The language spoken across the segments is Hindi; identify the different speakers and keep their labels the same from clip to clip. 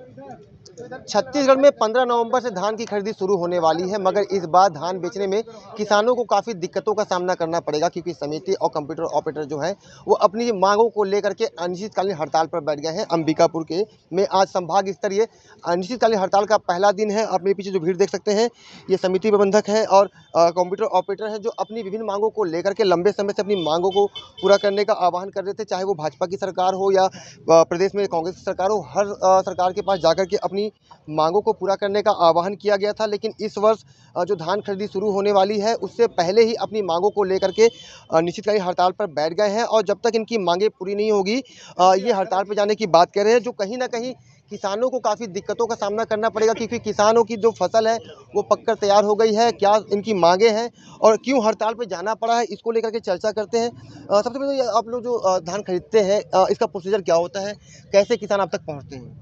Speaker 1: छत्तीसगढ़ में 15 नवंबर से धान की खरीदी शुरू होने वाली है, मगर इस बार धान बेचने में किसानों को काफ़ी दिक्कतों का सामना करना पड़ेगा, क्योंकि समिति और कंप्यूटर ऑपरेटर जो है वो अपनी मांगों को लेकर के अनिश्चितकालीन हड़ताल पर बैठ गए हैं। अंबिकापुर के में आज संभाग स्तरीय अनिश्चितकालीन हड़ताल का पहला दिन है। आप मेरे पीछे जो भीड़ देख सकते हैं, ये समिति प्रबंधक है और कंप्यूटर ऑपरेटर है, जो अपनी विभिन्न मांगों को लेकर के लंबे समय से अपनी मांगों को पूरा करने का आह्वान कर रहे थे, चाहे वो भाजपा की सरकार हो या प्रदेश में कांग्रेस की सरकार हो। हर सरकार के पास जाकर के अपनी मांगों को पूरा करने का आह्वान किया गया था, लेकिन इस वर्ष जो धान खरीदी शुरू होने वाली है उससे पहले ही अपनी मांगों को लेकर के निश्चितकालीन हड़ताल पर बैठ गए हैं। और जब तक इनकी मांगें पूरी नहीं होगी, ये हड़ताल पर जाने की बात कर रहे हैं, जो कहीं ना कहीं किसानों को काफ़ी दिक्कतों का सामना करना पड़ेगा, क्योंकि किसानों की जो फसल है वो पककर तैयार हो गई है। क्या इनकी मांगें हैं और क्यों हड़ताल पर जाना पड़ा है, इसको लेकर के चर्चा करते हैं। सबसे पहले आप लोग जो धान खरीदते हैं, इसका प्रोसीजर क्या होता है, कैसे किसान आप तक पहुँचते हैं?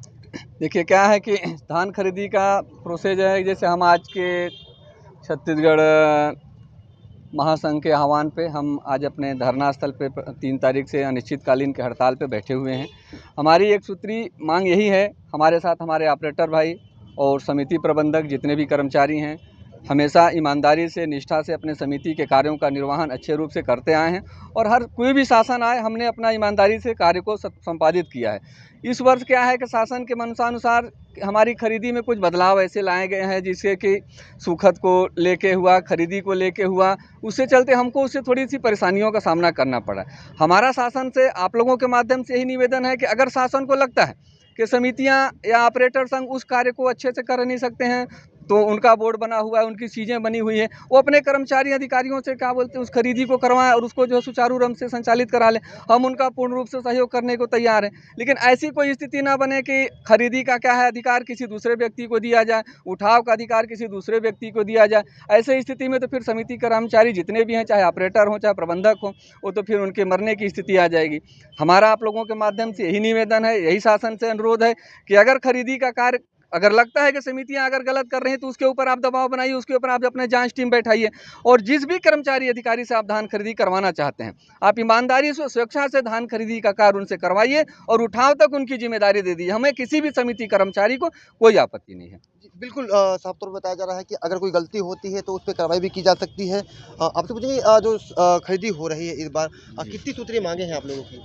Speaker 2: देखिए क्या है कि धान खरीदी का प्रोसेस है, जैसे हम आज के छत्तीसगढ़ महासंघ के आह्वान पे हम आज अपने धरना स्थल पे 3 तारीख से अनिश्चितकालीन के हड़ताल पे बैठे हुए हैं। हमारी एक सूत्री मांग यही है, हमारे साथ हमारे ऑपरेटर भाई और समिति प्रबंधक जितने भी कर्मचारी हैं, हमेशा ईमानदारी से निष्ठा से अपने समिति के कार्यों का निर्वहन अच्छे रूप से करते आए हैं और हर कोई भी शासन आए हमने अपना ईमानदारी से कार्य को संपादित किया है। इस वर्ष क्या है कि शासन के मनसानुसार हमारी खरीदी में कुछ बदलाव ऐसे लाए गए हैं, जिससे कि सुखद को लेके हुआ, खरीदी को लेके हुआ, उससे चलते हमको उससे थोड़ी सी परेशानियों का सामना करना पड़ा। हमारा शासन से आप लोगों के माध्यम से यही निवेदन है कि अगर शासन को लगता है कि समितियां या ऑपरेटर संघ उस कार्य को अच्छे से कर नहीं सकते हैं, तो उनका बोर्ड बना हुआ है, उनकी चीज़ें बनी हुई है, वो अपने कर्मचारी अधिकारियों से क्या बोलते हैं उस खरीदी को करवाएं और उसको जो है सुचारू रूप से संचालित करा लें। हम उनका पूर्ण रूप से सहयोग करने को तैयार हैं, लेकिन ऐसी कोई स्थिति ना बने कि खरीदी का क्या है अधिकार किसी दूसरे व्यक्ति को दिया जाए, उठाव का अधिकार किसी दूसरे व्यक्ति को दिया जाए। ऐसे स्थिति में तो फिर समिति कर्मचारी जितने भी हैं, चाहे ऑपरेटर हों चाहे प्रबंधक हों, वो तो फिर उनके मरने की स्थिति आ जाएगी। हमारा आप लोगों के माध्यम से यही निवेदन है, यही शासन से अनुरोध है कि अगर खरीदी का कार्य अगर लगता है कि समितियां अगर गलत कर रही हैं तो उसके ऊपर आप दबाव बनाइए, उसके ऊपर आप अपने जांच टीम बैठाइए और जिस भी कर्मचारी अधिकारी से आप धान खरीदी करवाना चाहते हैं, आप ईमानदारी से स्वेच्छा से धान खरीदी का कार्य उनसे करवाइए और उठाव तक उनकी जिम्मेदारी दे दीजिए। हमें किसी भी समिति कर्मचारी को कोई आपत्ति नहीं है।
Speaker 1: बिल्कुल, साफ तौर पर बताया जा रहा है कि अगर कोई गलती होती है तो उस पर कार्रवाई भी की जा सकती है। आपसे पूछेंगे, जो खरीदी हो रही है इस बार, कितनी सूत्रीय मांगे हैं आप लोगों की?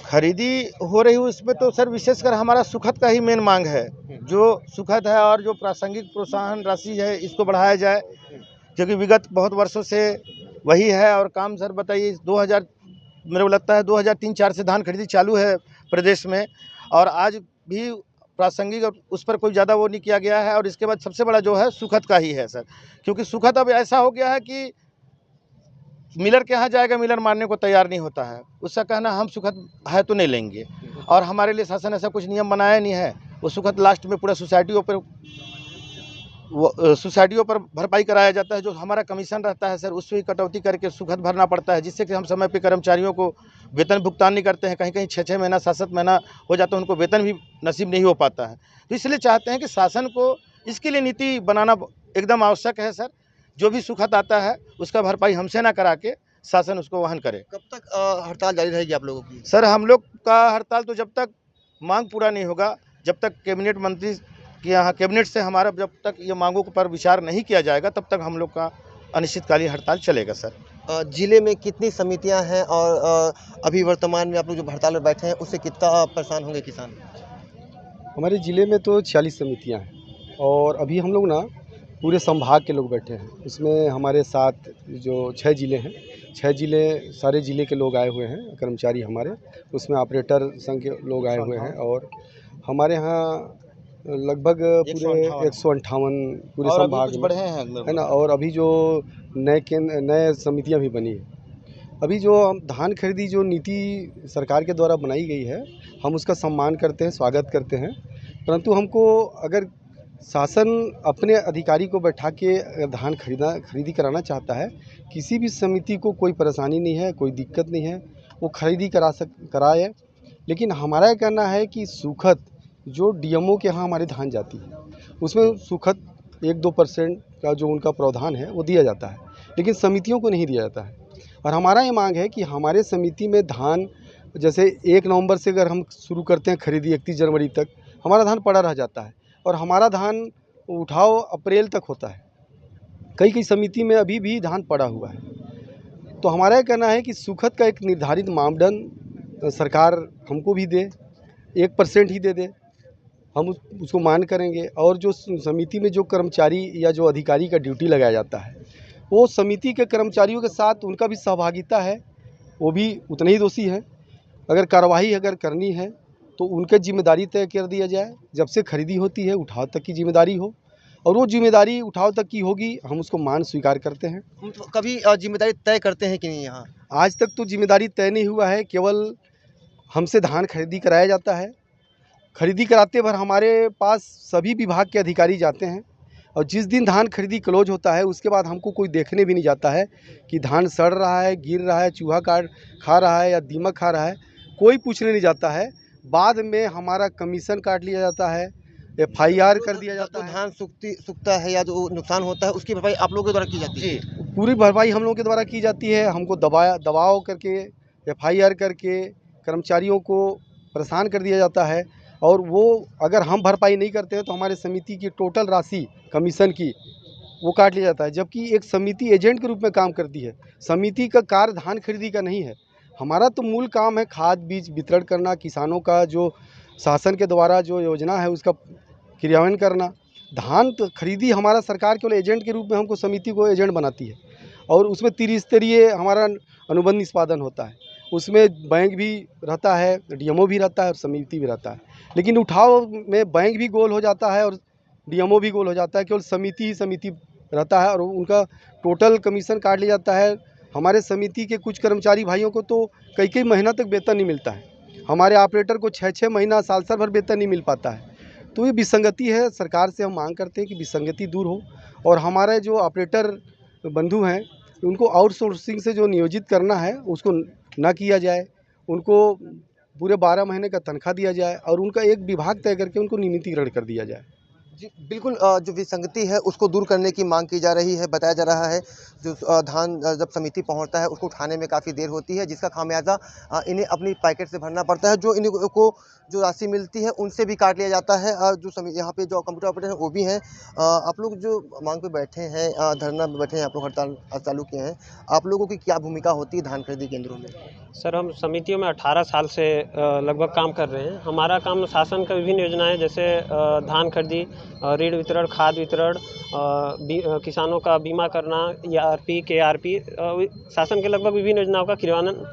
Speaker 3: खरीदी हो रही है उसमें तो सर विशेषकर हमारा सुखद का ही मेन मांग है, जो सुखद है और जो प्रासंगिक प्रोत्साहन राशि है इसको बढ़ाया जाए, क्योंकि विगत बहुत वर्षों से वही है। और काम सर बताइए, 2000 मेरे को लगता है 2003-4 से धान खरीदी चालू है प्रदेश में, और आज भी प्रासंगिक और उस पर कोई ज़्यादा वो नहीं किया गया है। और इसके बाद सबसे बड़ा जो है सुखद का ही है सर, क्योंकि सुखद अब ऐसा हो गया है कि मिलर के यहाँ जाएगा, मिलर मानने को तैयार नहीं होता है। उसका कहना हम सुखद है तो नहीं लेंगे, और हमारे लिए शासन ऐसा कुछ नियम बनाया नहीं है। वो सुखद लास्ट में पूरा सोसाइटियों पर भरपाई कराया जाता है, जो हमारा कमीशन रहता है सर उससे ही कटौती करके सुखद भरना पड़ता है, जिससे कि हम समय पे कर्मचारियों को वेतन भुगतान नहीं करते हैं। कहीं कहीं 6-6 महीना 7-7 महीना हो जाता है, उनको वेतन भी नसीब नहीं हो पाता है। तो इसलिए चाहते हैं कि शासन को इसके लिए नीति बनाना एकदम आवश्यक है सर। जो भी सुखद आता है उसका भरपाई हमसे ना करा के शासन उसको वहन करे।
Speaker 1: कब तक हड़ताल जारी रहेगी आप लोगों की?
Speaker 3: सर हम लोग का हड़ताल तो जब तक मांग पूरा नहीं होगा, जब तक कैबिनेट मंत्री के यहाँ कैबिनेट से हमारा जब तक ये मांगों पर विचार नहीं किया जाएगा, तब तक हम लोग का अनिश्चितकालीन हड़ताल चलेगा सर।
Speaker 1: जिले में कितनी समितियां हैं और अभी वर्तमान में आप लोग जो हड़ताल में बैठे हैं उससे कितना परेशान होंगे किसान?
Speaker 4: हमारे ज़िले में तो 46 समितियां हैं और अभी हम लोग ना पूरे संभाग के लोग बैठे हैं। इसमें हमारे साथ जो 6 ज़िले हैं, 6 ज़िले सारे ज़िले के लोग आए हुए हैं कर्मचारी हमारे, उसमें ऑपरेटर संघ के लोग आए हुए हैं और हमारे यहाँ लगभग पूरे 158 पूरे संभाग में है ना। और अभी जो नए समितियां भी बनी है। अभी जो हम धान खरीदी जो नीति सरकार के द्वारा बनाई गई है, हम उसका सम्मान करते हैं, स्वागत करते हैं, परंतु हमको अगर शासन अपने अधिकारी को बैठा के धान खरीदी कराना चाहता है, किसी भी समिति को कोई परेशानी नहीं है, कोई दिक्कत नहीं है, वो खरीदी कराए। लेकिन हमारा कहना है कि सुखद जो डीएमओ के यहाँ हमारे धान जाती है, उसमें सुखद 1-2% का जो उनका प्रावधान है वो दिया जाता है, लेकिन समितियों को नहीं दिया जाता है। और हमारा ये मांग है कि हमारे समिति में धान जैसे 1 नवंबर से अगर हम शुरू करते हैं खरीदी 31 जनवरी तक, हमारा धान पड़ा रह जाता है। और हमारा धान उठाव अप्रैल तक होता है। कई कई समिति में अभी भी धान पड़ा हुआ है। तो हमारा ये कहना है कि सुखद का एक निर्धारित मापदंड सरकार हमको भी दे, 1% ही दे दे, हम उसको मान करेंगे। और जो समिति में जो कर्मचारी या जो अधिकारी का ड्यूटी लगाया जाता है, वो समिति के कर्मचारियों के साथ उनका भी सहभागिता है, वो भी उतने ही दोषी हैं। अगर कार्रवाई अगर करनी है तो उनके जिम्मेदारी तय कर दिया जाए। जब से खरीदी होती है उठाव तक की जिम्मेदारी हो, और वो जिम्मेदारी उठाव तक की होगी, हम उसको मान स्वीकार करते हैं।
Speaker 1: हम तो कभी जिम्मेदारी तय करते हैं कि नहीं यहाँ?
Speaker 4: आज तक तो जिम्मेदारी तय नहीं हुआ है, केवल हमसे धान खरीदी कराया जाता है। खरीदी कराते भर हमारे पास सभी विभाग के अधिकारी जाते हैं, और जिस दिन धान खरीदी क्लोज होता है उसके बाद हमको कोई देखने भी नहीं जाता है कि धान सड़ रहा है, गिर रहा है, चूहा काट खा रहा है या दीमक खा रहा है, कोई पूछने नहीं जाता है। बाद में हमारा कमीशन काट लिया जाता है, FIR कर दिया जाता
Speaker 1: तो
Speaker 4: है।
Speaker 1: धान सूखता है या जो नुकसान होता है उसकी भरपाई आप लोगों के द्वारा की जाती है?
Speaker 4: जी, पूरी भरपाई हम लोगों के द्वारा की जाती है। हमको दबाव करके, FIR करके कर्मचारियों को परेशान कर दिया जाता है। और वो अगर हम भरपाई नहीं करते हैं तो हमारे समिति की टोटल राशि कमीशन की वो काट लिया जाता है। जबकि एक समिति एजेंट के रूप में काम करती है। समिति का कार्य धान खरीदी का नहीं है। हमारा तो मूल काम है खाद बीज वितरण करना, किसानों का जो शासन के द्वारा जो योजना है उसका क्रियान्वयन करना। धान तो खरीदी हमारा सरकार केवल एजेंट के रूप में हमको समिति को एजेंट बनाती है, और उसमें त्रिस्तरीय हमारा अनुबंध निष्पादन होता है। उसमें बैंक भी रहता है, DMO भी रहता है और समिति भी रहता है। लेकिन उठाव में बैंक भी गोल हो जाता है और DMO भी गोल हो जाता है, केवल समिति ही समिति रहता है और उनका टोटल कमीशन काट लिया जाता है। हमारे समिति के कुछ कर्मचारी भाइयों को तो कई कई महीना तक वेतन नहीं मिलता है। हमारे ऑपरेटर को 6-6 महीना साल साल भर वेतन नहीं मिल पाता है। तो ये विसंगति है। सरकार से हम मांग करते हैं कि विसंगति दूर हो, और हमारे जो ऑपरेटर बंधु हैं उनको आउटसोर्सिंग से जो नियोजित करना है उसको ना किया जाए। उनको पूरे 12 महीने का तनख्वाह दिया जाए और उनका एक विभाग तय करके उनको नियमितीकरण कर दिया जाए।
Speaker 1: जी, बिल्कुल जो विसंगति है उसको दूर करने की मांग की जा रही है। बताया जा रहा है जो धान जब समिति पहुंचता है उसको उठाने में काफ़ी देर होती है, जिसका खामियाजा इन्हें अपनी पैकेट से भरना पड़ता है। जो इन को जो राशि मिलती है उनसे भी काट लिया जाता है। जो यहाँ पे जो कंप्यूटर ऑपरेटर हैं वो भी हैं। आप लोग जो मांग पे बैठे हैं, धरना पे बैठे हैं, आप लोग हड़ताल चालू किए हैं, आप लोगों की क्या भूमिका होती है धान खरीदी केंद्रों में?
Speaker 5: सर, हम समितियों में 18 साल से लगभग काम कर रहे हैं। हमारा काम शासन का विभिन्न योजनाएं जैसे धान खरीदी, ऋण वितरण, खाद वितरण, किसानों का बीमा करना, ERP, KRP, शासन के लगभग विभिन्न योजनाओं का क्रियान्वयन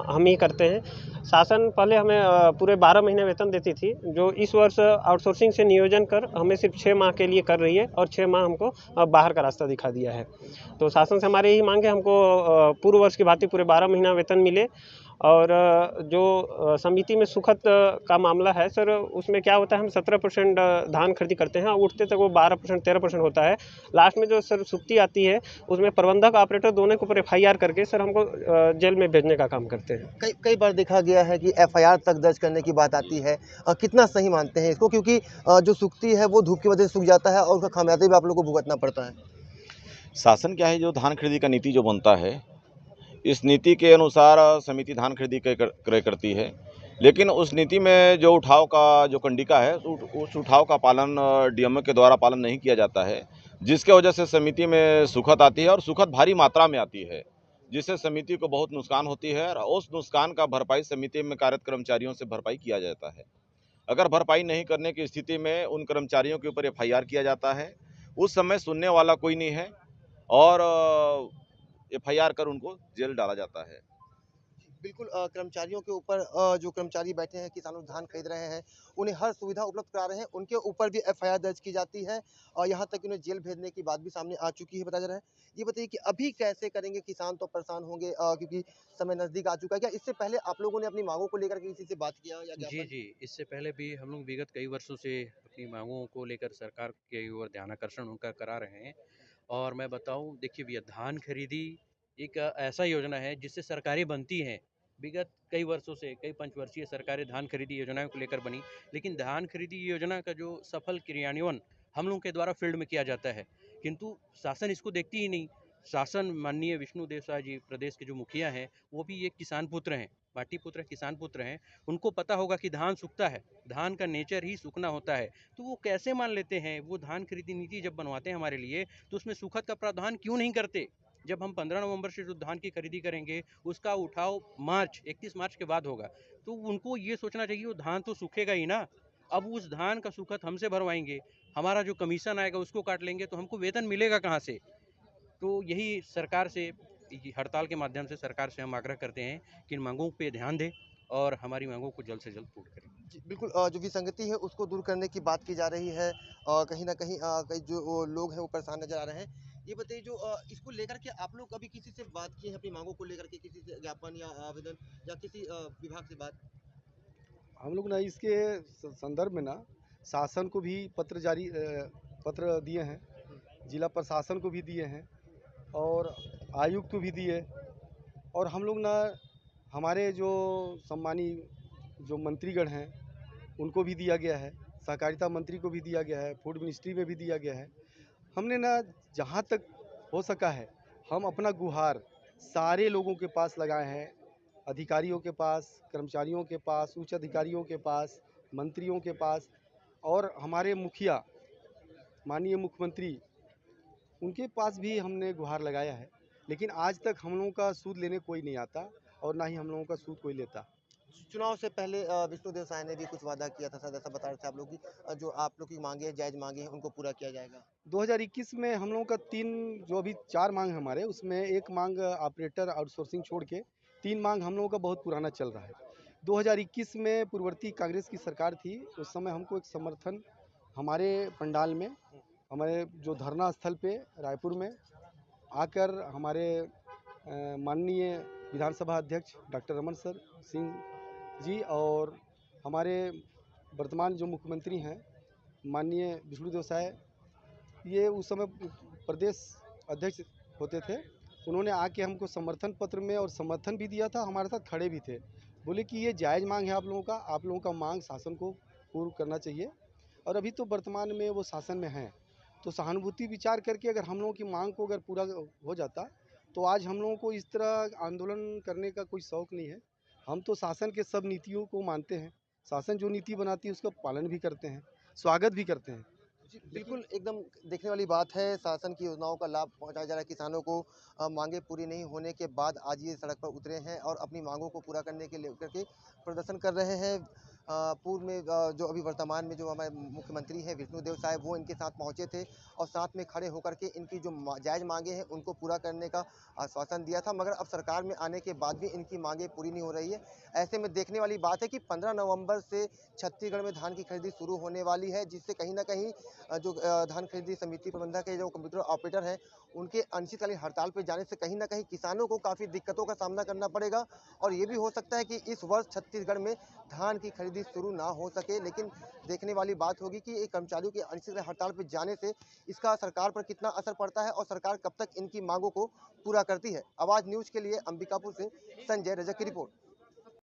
Speaker 5: हम ही करते हैं। शासन पहले हमें पूरे 12 महीने वेतन देती थी, जो इस वर्ष आउटसोर्सिंग से नियोजन कर हमें सिर्फ 6 माह के लिए कर रही है, और 6 माह हमको बाहर का रास्ता दिखा दिया है। तो शासन से हमारी यही मांग है हमको पूर्व वर्ष की भांति पूरे 12 महीना वेतन मिले। और जो समिति में सुखद का मामला है सर, उसमें क्या होता है, हम 17% धान खरीदी करते हैं, उठते तक वो 12% 13% होता है। लास्ट में जो सर सुक्ति आती है उसमें प्रबंधक ऑपरेटर दोनों के ऊपर FIR करके सर हमको जेल में भेजने का काम करते हैं।
Speaker 1: कई बार देखा गया है कि FIR तक दर्ज करने की बात आती है। कितना सही मानते हैं इसको? क्योंकि जो सूखती है वो धूप की वजह से सूख जाता है और उसका खामियाजा भी आप लोगों को भुगतना पड़ता है।
Speaker 6: शासन क्या है, जो धान खरीदी का नीति जो बनता है, इस नीति के अनुसार समिति धान खरीदी क्रय करती है। लेकिन उस नीति में जो उठाव का जो कंडिका है, उस उठाव का पालन DMO के द्वारा पालन नहीं किया जाता है, जिसके वजह से समिति में सुखद आती है और सुखद भारी मात्रा में आती है, जिससे समिति को बहुत नुकसान होती है। और उस नुकसान का भरपाई समिति में कार्यरत कर्मचारियों से भरपाई किया जाता है। अगर भरपाई नहीं करने की स्थिति में उन कर्मचारियों के ऊपर FIR किया जाता है। उस समय सुनने वाला कोई नहीं है और FIR कर उनको जेल डाला जाता है।
Speaker 1: बिल्कुल कर्मचारियों के ऊपर जो कर्मचारी बैठे हैं, किसानों धान खरीद रहे हैं, उन्हें हर सुविधा उपलब्ध करा रहे हैं, उनके ऊपर भी FIR दर्ज की जाती है और यहाँ तक उन्हें जेल भेजने की बात भी सामने आ चुकी है, बताया जा रहा है। ये बताइए कि अभी कैसे करेंगे? किसान तो परेशान होंगे क्योंकि समय नज़दीक आ चुका है। क्या इससे पहले आप लोगों ने अपनी मांगों को लेकर किसी से बात किया या
Speaker 7: जी, जी। इससे पहले भी हम लोग विगत कई वर्षों से अपनी माँगों को लेकर सरकार की ओर ध्यानाकर्षण उनका करा रहे हैं। और मैं बताऊँ, देखिए भैया, धान खरीदी एक ऐसा योजना है जिससे सरकारें बनती हैं। विगत कई वर्षों से कई पंचवर्षीय सरकारें धान खरीदी योजनाओं को लेकर बनी, लेकिन धान खरीदी योजना का जो सफल क्रियान्वयन हम लोगों के द्वारा फील्ड में किया जाता है, किंतु शासन इसको देखती ही नहीं। शासन माननीय विष्णुदेव साय जी प्रदेश के जो मुखिया हैं, वो भी एक किसान पुत्र हैं, माटी पुत्र किसान पुत्र हैं, उनको पता होगा कि धान सूखता है, धान का नेचर ही सूखना होता है। तो वो कैसे मान लेते हैं? वो धान खरीदी नीति जब बनवाते हैं हमारे लिए, तो उसमें सूखत का प्रावधान क्यों नहीं करते? जब हम 15 नवंबर से जो धान की खरीदी करेंगे, उसका उठाव 31 मार्च के बाद होगा। तो उनको ये सोचना चाहिए वो धान तो सूखेगा ही ना। अब उस धान का सूखत हमसे भरवाएँगे, हमारा जो कमीशन आएगा उसको काट लेंगे, तो हमको वेतन मिलेगा कहाँ से? तो यही सरकार से, ये हड़ताल के माध्यम से सरकार से हम आग्रह करते हैं कि इन मांगों पे ध्यान दें और हमारी मांगों को जल्द से जल्द पूर्ण करें।
Speaker 1: जी, बिल्कुल जो विसंगति है उसको दूर करने की बात की जा रही है। कहीं न कहीं कई जो वो लोग हैं वो परेशान नज़र आ रहे हैं। ये बताइए जो इसको लेकर के आप लोग कभी किसी से बात की है अपनी माँगों को लेकर के किसी से ज्ञापन या आवेदन या किसी विभाग से बात?
Speaker 4: हम लोग ना इसके संदर्भ में ना शासन को भी पत्र दिए हैं, जिला प्रशासन को भी दिए हैं और आयुक्त को भी दिए। और हम लोग ना हमारे जो सम्मानीय जो मंत्रीगण हैं उनको भी दिया गया है, सहकारिता मंत्री को भी दिया गया है, फूड मिनिस्ट्री में भी दिया गया है। हमने ना जहाँ तक हो सका है हम अपना गुहार सारे लोगों के पास लगाए हैं, अधिकारियों के पास, कर्मचारियों के पास, उच्च अधिकारियों के पास, मंत्रियों के पास और हमारे मुखिया माननीय मुख्यमंत्री उनके पास भी हमने गुहार लगाया है। लेकिन आज तक हम लोगों का सूद लेने कोई नहीं आता और ना ही हम लोगों का सूद कोई लेता।
Speaker 1: चुनाव से पहले विष्णुदेव साय ने भी कुछ वादा किया था, शायद ऐसा बता रहे थे आप लोग कि जो आप लोग की माँगे हैं, जायज़ माँगे हैं, उनको पूरा किया जाएगा।
Speaker 4: 2021 में हम लोगों का 3 जो अभी 4 मांग है हमारे, उसमें एक मांग ऑपरेटर आउटसोर्सिंग छोड़ के 3 मांग हम लोगों का बहुत पुराना चल रहा है। 2021 में पूर्ववर्ती कांग्रेस की सरकार थी, उस समय हमको एक समर्थन हमारे पंडाल में, हमारे जो धरना स्थल पे रायपुर में आकर हमारे माननीय विधानसभा अध्यक्ष डॉक्टर रमन सर सिंह जी और हमारे वर्तमान जो मुख्यमंत्री हैं माननीय विष्णुदेव साय, ये उस समय प्रदेश अध्यक्ष होते थे। उन्होंने आके हमको समर्थन पत्र में और समर्थन भी दिया था, हमारे साथ खड़े भी थे। बोले कि ये जायज़ मांग है आप लोगों का मांग शासन को पूर्ण करना चाहिए और अभी तो वर्तमान में वो शासन में हैं। तो सहानुभूति विचार करके अगर हम लोगों की मांग को अगर पूरा हो जाता तो आज हम लोगों को इस तरह आंदोलन करने का कोई शौक़ नहीं है। हम तो शासन के सब नीतियों को मानते हैं, शासन जो नीति बनाती है उसका पालन भी करते हैं, स्वागत भी करते हैं।
Speaker 1: जी, बिल्कुल एकदम देखने वाली बात है। शासन की योजनाओं का लाभ पहुंचाया जा रहा है किसानों को। मांगे पूरी नहीं होने के बाद आज ये सड़क पर उतरे हैं और अपनी मांगों को पूरा करने के लेकर के प्रदर्शन कर रहे हैं। पूर्व में जो अभी वर्तमान में जो हमारे मुख्यमंत्री हैं विष्णुदेव साय, वो इनके साथ पहुंचे थे और साथ में खड़े होकर के इनकी जो जायज़ मांगे हैं उनको पूरा करने का आश्वासन दिया था। मगर अब सरकार में आने के बाद भी इनकी मांगे पूरी नहीं हो रही है। ऐसे में देखने वाली बात है कि 15 नवंबर से छत्तीसगढ़ में धान की खरीदी शुरू होने वाली है, जिससे कहीं न कहीं जो धान खरीदी समिति प्रबंधक है, जो कंप्यूटर ऑपरेटर हैं, उनके अनिश्चितकालीन हड़ताल पर जाने से कहीं न कहीं किसानों को काफ़ी दिक्कतों का सामना करना पड़ेगा और ये भी हो सकता है कि इस वर्ष छत्तीसगढ़ में धान की खरीदी शुरू ना हो सके। लेकिन देखने वाली बात होगी कि ये कर्मचारियों की अनिश्चितकालीन हड़ताल पर जाने से इसका सरकार पर कितना असर पड़ता है और सरकार कब तक इनकी मांगों को पूरा करती है। आवाज़ न्यूज़ के लिए अंबिकापुर से संजय रजक की रिपोर्ट।